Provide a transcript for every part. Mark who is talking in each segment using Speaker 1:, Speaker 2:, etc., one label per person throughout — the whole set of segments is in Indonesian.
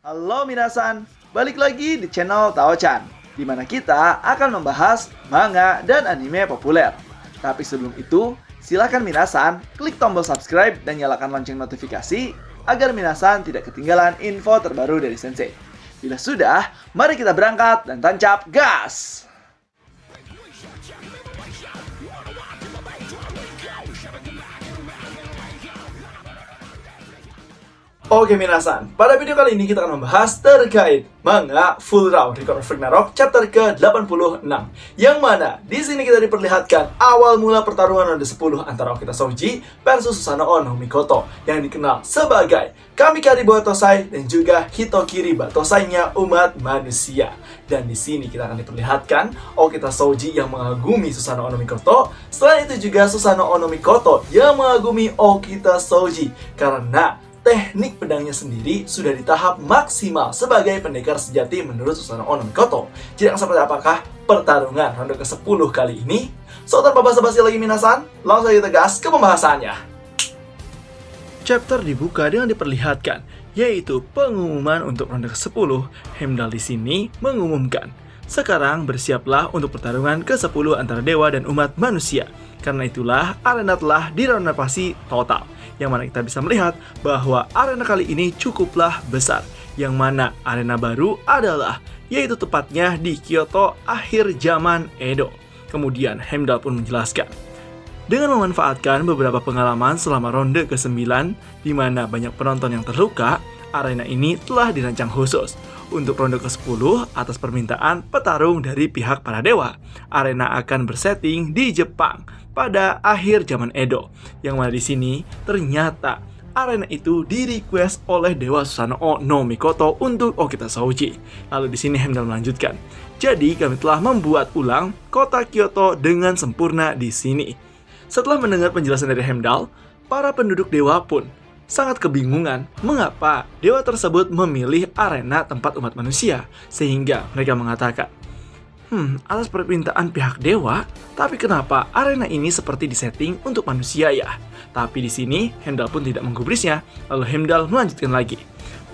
Speaker 1: Halo minasan, balik lagi di channel Tao-chan, di mana kita akan membahas manga dan anime populer. Tapi sebelum itu, silakan minasan klik tombol subscribe dan nyalakan lonceng notifikasi agar minasan tidak ketinggalan info terbaru dari Sensei. Bila sudah, mari kita berangkat dan tancap gas! Oke minasan, pada video kali ini kita akan membahas terkait manga Full Round Record of Ragnarok chapter ke-86, yang mana di sini kita diperlihatkan awal mula pertarungan ronde 10 antara Okita Souji versus Susanoo no Mikoto yang dikenal sebagai Kamikari Batosai dan juga Hitokiri Batosai-nya umat manusia. Dan di sini kita akan diperlihatkan Okita Souji yang mengagumi Susanoo no Mikoto. Selain itu juga Susanoo no Mikoto yang mengagumi Okita Souji karena teknik pedangnya sendiri sudah di tahap maksimal sebagai pendekar sejati menurut Susanoo no Mikoto. Jadi seperti apakah pertarungan ronde ke-10 kali ini? So, tanpa basa-basi lagi minasan, langsung saja tegas ke pembahasannya. Chapter dibuka dengan diperlihatkan, yaitu pengumuman untuk ronde ke-10. Heimdall di sini mengumumkan, sekarang bersiaplah untuk pertarungan ke-10 antara dewa dan umat manusia. Karena itulah arena telah direnovasi total, yang mana kita bisa melihat bahwa arena kali ini cukuplah besar, yang mana arena baru adalah yaitu tepatnya di Kyoto akhir zaman Edo. Kemudian Heimdall pun menjelaskan, dengan memanfaatkan beberapa pengalaman selama ronde ke-9 di mana banyak penonton yang terluka, arena ini telah dirancang khusus untuk ronde ke-10 atas permintaan petarung dari pihak para dewa. Arena akan bersetting di Jepang pada akhir zaman Edo, yang mana di sini ternyata arena itu di-request oleh dewa Susanoo no Mikoto untuk Okita Souji. Lalu di sini Heimdall melanjutkan, jadi kami telah membuat ulang kota Kyoto dengan sempurna di sini. Setelah mendengar penjelasan dari Heimdall, para penduduk dewa pun sangat kebingungan mengapa dewa tersebut memilih arena tempat umat manusia, sehingga mereka mengatakan, atas permintaan pihak dewa, tapi kenapa arena ini seperti disetting untuk manusia ya? Tapi di sini Heimdall pun tidak menggubrisnya. Lalu Heimdall melanjutkan lagi,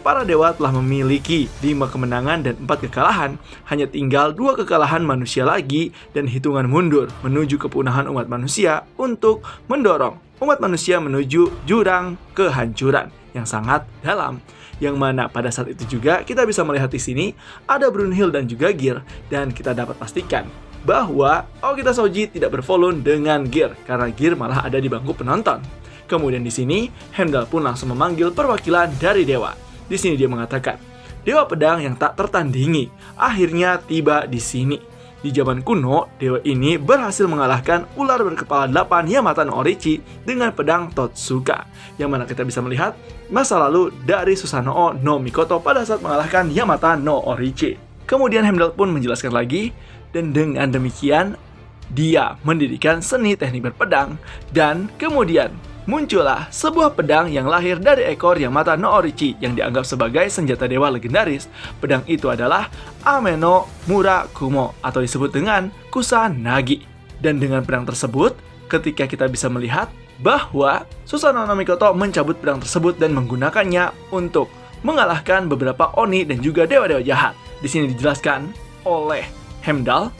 Speaker 1: para dewa telah memiliki 5 kemenangan dan 4 kekalahan. Hanya tinggal 2 kekalahan manusia lagi dan hitungan mundur menuju kepunahan umat manusia untuk mendorong umat manusia menuju jurang kehancuran yang sangat dalam. Yang mana pada saat itu juga kita bisa melihat di sini ada Brunhild dan juga Gear, dan kita dapat pastikan bahwa Okita Souji tidak bervolun dengan Gear karena Gear malah ada di bangku penonton. Kemudian di sini Heimdall pun langsung memanggil perwakilan dari dewa. Di sini dia mengatakan, dewa pedang yang tak tertandingi akhirnya tiba di sini. Di zaman kuno, dewa ini berhasil mengalahkan ular berkepala 8 Yamata no Orochi dengan pedang Totsuka, yang mana kita bisa melihat masa lalu dari Susanoo no Mikoto pada saat mengalahkan Yamata no Orochi. Kemudian Heimdall pun menjelaskan lagi, dan dengan demikian dia mendirikan seni teknik berpedang, dan kemudian muncullah sebuah pedang yang lahir dari ekor Yamata no Orochi yang dianggap sebagai senjata dewa legendaris. Pedang itu adalah Ame no Murakumo atau disebut dengan Kusanagi. Dan dengan pedang tersebut, ketika kita bisa melihat bahwa Susanoo no Mikoto mencabut pedang tersebut dan menggunakannya untuk mengalahkan beberapa oni dan juga dewa-dewa jahat. Di sini dijelaskan oleh Heimdall,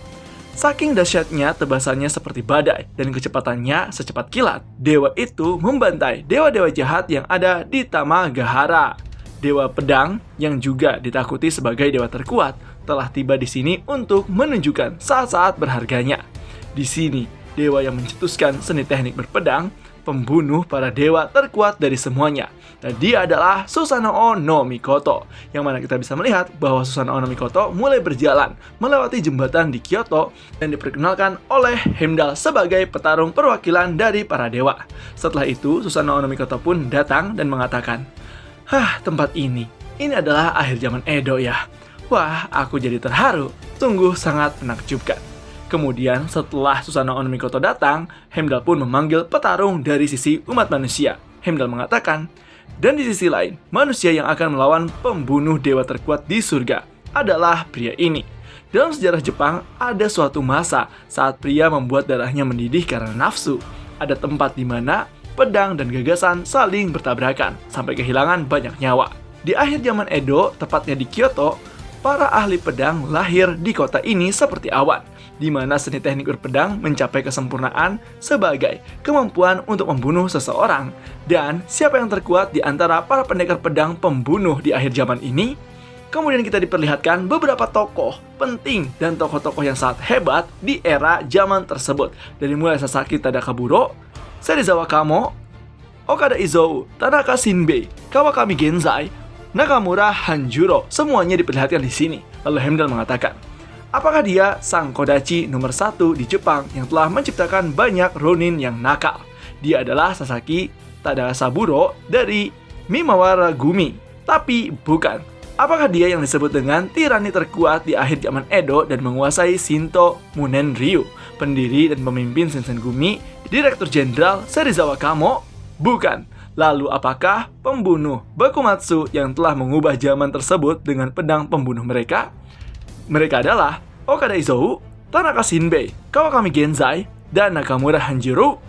Speaker 1: saking dahsyatnya tebasannya seperti badai dan kecepatannya secepat kilat, dewa itu membantai dewa-dewa jahat yang ada di Tamagahara. Dewa pedang yang juga ditakuti sebagai dewa terkuat telah tiba di sini untuk menunjukkan saat-saat berharganya. Di sini, dewa yang mencetuskan seni teknik berpedang, pembunuh para dewa terkuat dari semuanya. Dan dia adalah Susanoo no Mikoto, yang mana kita bisa melihat bahwa Susanoo no Mikoto mulai berjalan melewati jembatan di Kyoto dan diperkenalkan oleh Heimdall sebagai petarung perwakilan dari para dewa. Setelah itu, Susanoo no Mikoto pun datang dan mengatakan, tempat ini adalah akhir zaman Edo ya. Wah, aku jadi terharu, sungguh sangat menakjubkan. Kemudian setelah Susanoo no Mikoto datang, Heimdall pun memanggil petarung dari sisi umat manusia. Heimdall mengatakan, dan di sisi lain, manusia yang akan melawan pembunuh dewa terkuat di surga adalah pria ini. Dalam sejarah Jepang, ada suatu masa saat pria membuat darahnya mendidih karena nafsu. Ada tempat di mana pedang dan gagasan saling bertabrakan sampai kehilangan banyak nyawa. Di akhir zaman Edo, tepatnya di Kyoto, para ahli pedang lahir di kota ini seperti awan, di mana seni teknik berpedang mencapai kesempurnaan sebagai kemampuan untuk membunuh seseorang. Dan siapa yang terkuat di antara para pendekar pedang pembunuh di akhir zaman ini? Kemudian kita diperlihatkan beberapa tokoh penting dan tokoh-tokoh yang sangat hebat di era zaman tersebut. Dari mulai Sasaki Tadakaburo, Serizawa Kamo, Okada Izou, Tanaka Shinbei, Kawakami Genzai, Nakamura Hanjuro, semuanya diperlihatkan di sini. Lalu Heimdall mengatakan, apakah dia sang Kodachi nomor 1 di Jepang yang telah menciptakan banyak ronin yang nakal? Dia adalah Sasaki Tadasaburo dari Mimawara Gumi. Tapi bukan. Apakah dia yang disebut dengan tirani terkuat di akhir zaman Edo dan menguasai Shinto Munen Ryu, pendiri dan pemimpin Shinsengumi, Direktur Jenderal Serizawa Kamo? Bukan. Lalu apakah pembunuh Bakumatsu yang telah mengubah zaman tersebut dengan pedang pembunuh mereka? Mereka adalah Okada Izou, Tanaka Shinbei, Kawakami Genzai, dan Nakamura Hanjiro?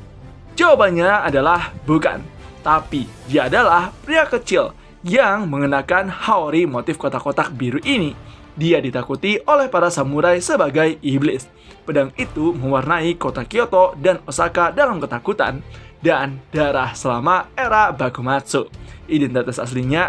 Speaker 1: Jawabannya adalah bukan. Tapi dia adalah pria kecil yang mengenakan haori motif kotak-kotak biru ini. Dia ditakuti oleh para samurai sebagai iblis. Pedang itu mewarnai kota Kyoto dan Osaka dalam ketakutan dan darah selama era Bakumatsu. Identitas aslinya,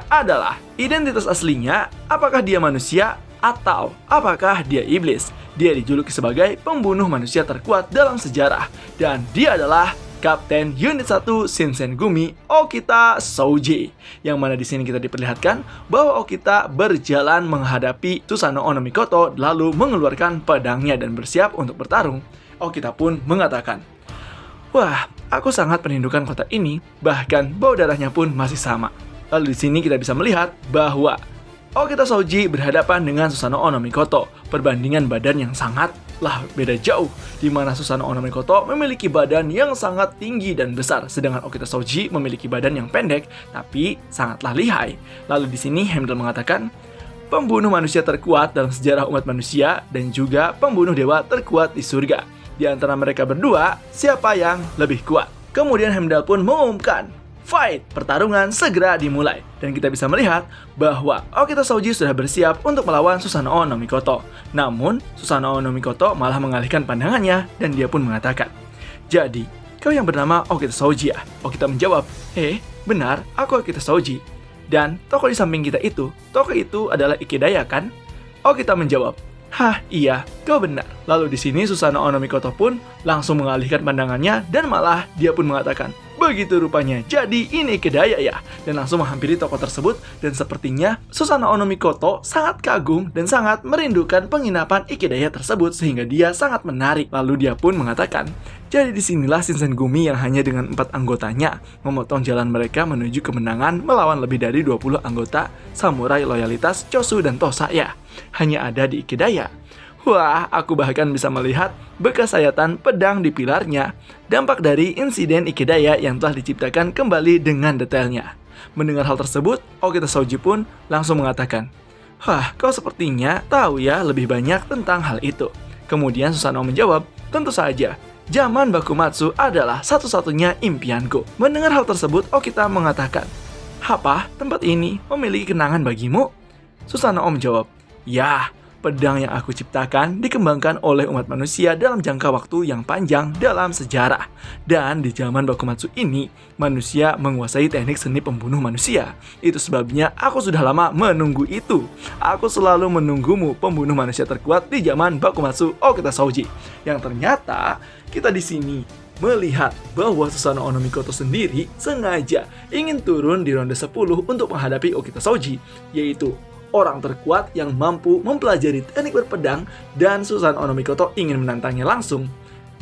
Speaker 1: apakah dia manusia atau apakah dia iblis? Dia dijuluki sebagai pembunuh manusia terkuat dalam sejarah, dan dia adalah Kapten Unit 1 Shinsengumi Okita Souji, yang mana di sini kita diperlihatkan bahwa Okita berjalan menghadapi Susanoo no Mikoto lalu mengeluarkan pedangnya dan bersiap untuk bertarung. Okita pun mengatakan, "Wah, aku sangat merindukan kota ini, bahkan bau darahnya pun masih sama." Lalu di sini kita bisa melihat bahwa Okita Souji berhadapan dengan Susanoo no Mikoto, perbandingan badan yang sangatlah beda jauh, di mana Susanoo no Mikoto memiliki badan yang sangat tinggi dan besar, sedangkan Okita Souji memiliki badan yang pendek tapi sangatlah lihai. Lalu di sini Heimdall mengatakan, pembunuh manusia terkuat dalam sejarah umat manusia dan juga pembunuh dewa terkuat di surga. Di antara mereka berdua, siapa yang lebih kuat? Kemudian Heimdall pun mengumumkan, fight, pertarungan segera dimulai. Dan kita bisa melihat bahwa Okita Souji sudah bersiap untuk melawan Susanoo no Mikoto. Namun, Susanoo no Mikoto malah mengalihkan pandangannya dan dia pun mengatakan, "Jadi, kau yang bernama Okita Souji ya?" Okita menjawab, benar, aku Okita Souji. Dan tokoh di samping kita itu, tokoh itu adalah Ikedaya kan? Okita menjawab, "Hah, iya, kau benar." Lalu di sini Susanoo no Mikoto pun langsung mengalihkan pandangannya dan malah dia pun mengatakan, "Begitu rupanya, jadi ini Ikedaya ya?" Dan langsung menghampiri tokoh tersebut dan sepertinya Susanoo no Mikoto sangat kagum dan sangat merindukan penginapan Ikedaya tersebut sehingga dia sangat menarik. Lalu dia pun mengatakan, "Jadi disinilah Shinsengumi yang hanya dengan 4 anggotanya memotong jalan mereka menuju kemenangan melawan lebih dari 20 anggota samurai loyalitas Chosu dan Tosa ya. Hanya ada di Ikedaya." Wah, aku bahkan bisa melihat bekas sayatan pedang di pilarnya, dampak dari insiden Ikedaya yang telah diciptakan kembali dengan detailnya. Mendengar hal tersebut, Okita Souji pun langsung mengatakan, "Wah, kau sepertinya tahu ya lebih banyak tentang hal itu." Kemudian Susanoo menjawab, "Tentu saja, zaman Bakumatsu adalah satu-satunya impianku." Mendengar hal tersebut, Okita mengatakan, "Apa, tempat ini memiliki kenangan bagimu?" Susanoo menjawab, "Ya, pedang yang aku ciptakan dikembangkan oleh umat manusia dalam jangka waktu yang panjang dalam sejarah. Dan di zaman Bakumatsu ini, manusia menguasai teknik seni pembunuh manusia. Itu sebabnya aku sudah lama menunggu itu. Aku selalu menunggumu, pembunuh manusia terkuat di zaman Bakumatsu Okita Souji." Yang ternyata kita di sini melihat bahwa Susanoo no Mikoto sendiri sengaja ingin turun di ronde 10 untuk menghadapi Okita Souji, yaitu orang terkuat yang mampu mempelajari teknik berpedang, dan Susanoo no Mikoto ingin menantangnya langsung.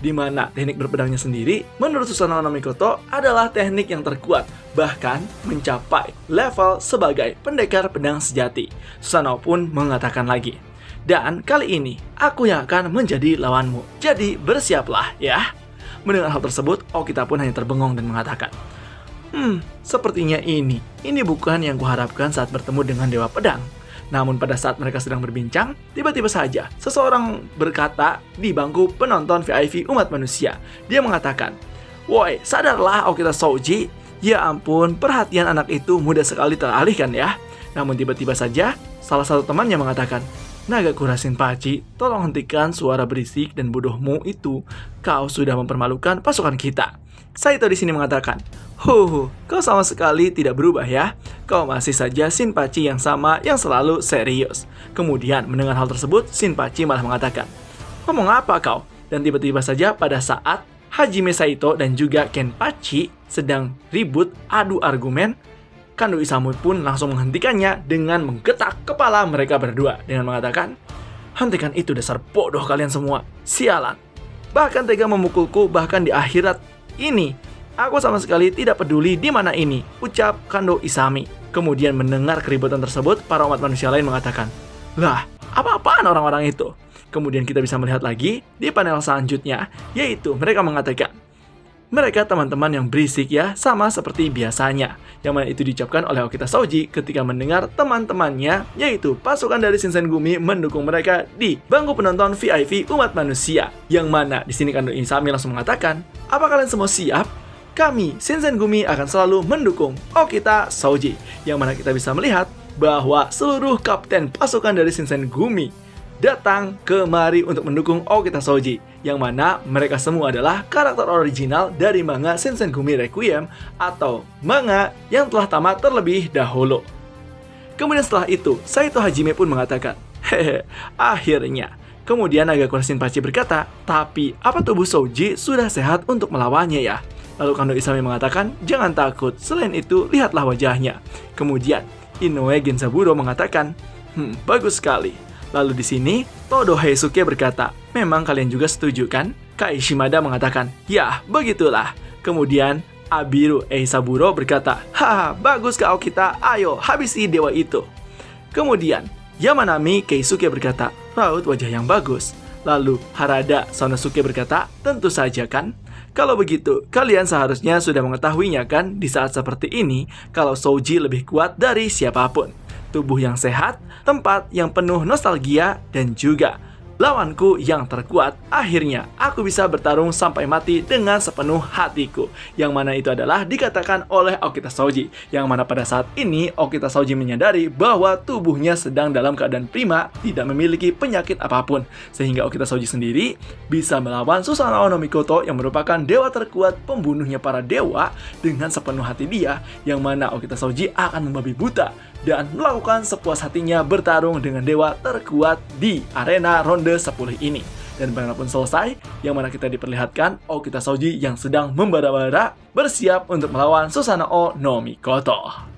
Speaker 1: Di mana teknik berpedangnya sendiri, menurut Susanoo no Mikoto adalah teknik yang terkuat, bahkan mencapai level sebagai pendekar pedang sejati. Susanoo pun mengatakan lagi, "Dan kali ini, aku yang akan menjadi lawanmu, jadi bersiaplah ya." Mendengar hal tersebut, Okita pun hanya terbengong dan mengatakan, sepertinya ini bukan yang kuharapkan saat bertemu dengan Dewa Pedang." Namun pada saat mereka sedang berbincang, tiba-tiba saja seseorang berkata di bangku penonton VIP umat manusia. Dia mengatakan, "Woi, sadarlah Okita Souji. Ya ampun, perhatian anak itu mudah sekali teralihkan ya." Namun tiba-tiba saja, salah satu temannya mengatakan, "Nagakura Shinpachi, tolong hentikan suara berisik dan bodohmu itu. Kau sudah mempermalukan pasukan kita." Saito di sini mengatakan, kau sama sekali tidak berubah ya. Kau masih saja Shinpachi yang sama yang selalu serius." Kemudian mendengar hal tersebut, Shinpachi malah mengatakan, "Ngomong apa kau?" Dan tiba-tiba saja pada saat Hajime Saito dan juga Kenpachi sedang ribut adu argumen, Kando Isamu pun langsung menghentikannya dengan menggetak kepala mereka berdua dengan mengatakan, "Hentikan itu, dasar bodoh kalian semua, sialan. Bahkan tega memukulku bahkan di akhirat ini. Aku sama sekali tidak peduli di mana ini," ucap Kando Isami. Kemudian mendengar keributan tersebut, para umat manusia lain mengatakan, "Lah, apa-apaan orang-orang itu?" Kemudian kita bisa melihat lagi di panel selanjutnya, yaitu mereka mengatakan, mereka teman-teman yang berisik ya, sama seperti biasanya. Yang mana itu diucapkan oleh Okita Shoji ketika mendengar teman-temannya, yaitu pasukan dari Shinsengumi mendukung mereka di bangku penonton VIP umat manusia. Yang mana di sini Kando Isami langsung mengatakan, "Apa kalian semua siap? Kami, Shinsengumi, akan selalu mendukung Okita Shoji." Yang mana kita bisa melihat bahwa seluruh kapten pasukan dari Shinsengumi datang kemari untuk mendukung Okita Shoji, yang mana mereka semua adalah karakter original dari manga Shinsengumi Requiem atau manga yang telah tamat terlebih dahulu. Kemudian setelah itu, Saito Hajime pun mengatakan, akhirnya. Kemudian Nagakura Shinpachi berkata, "Tapi apa tubuh Shoji sudah sehat untuk melawannya ya?" Lalu Kando Isami mengatakan, "Jangan takut, selain itu lihatlah wajahnya." Kemudian Inoue Genzaburo mengatakan, "Bagus sekali." Lalu di sini, Todo Heisuke berkata, "Memang kalian juga setuju kan?" Kai Shimada mengatakan, "Ya, begitulah." Kemudian Abiru Eisaburo berkata, "Bagus kau kita, ayo habisi dewa itu." Kemudian Yamanami Keisuke berkata, "Raut wajah yang bagus." Lalu Harada Sonosuke berkata, "Tentu saja kan? Kalau begitu, kalian seharusnya sudah mengetahuinya kan di saat seperti ini kalau Shoji lebih kuat dari siapapun. Tubuh yang sehat, tempat yang penuh nostalgia, dan juga lawanku yang terkuat. Akhirnya, aku bisa bertarung sampai mati dengan sepenuh hatiku." Yang mana itu adalah dikatakan oleh Okita Shoji. Yang mana pada saat ini, Okita Shoji menyadari bahwa tubuhnya sedang dalam keadaan prima, tidak memiliki penyakit apapun. Sehingga Okita Shoji sendiri bisa melawan Susanoo no Mikoto yang merupakan dewa terkuat pembunuhnya para dewa dengan sepenuh hati dia. Yang mana Okita Shoji akan membabi buta dan melakukan sepuas hatinya bertarung dengan dewa terkuat di arena ronde 10 ini. Dan bagaimanapun selesai, yang mana kita diperlihatkan Okita Shoji yang sedang membara-bara bersiap untuk melawan Susanoo no Mikoto.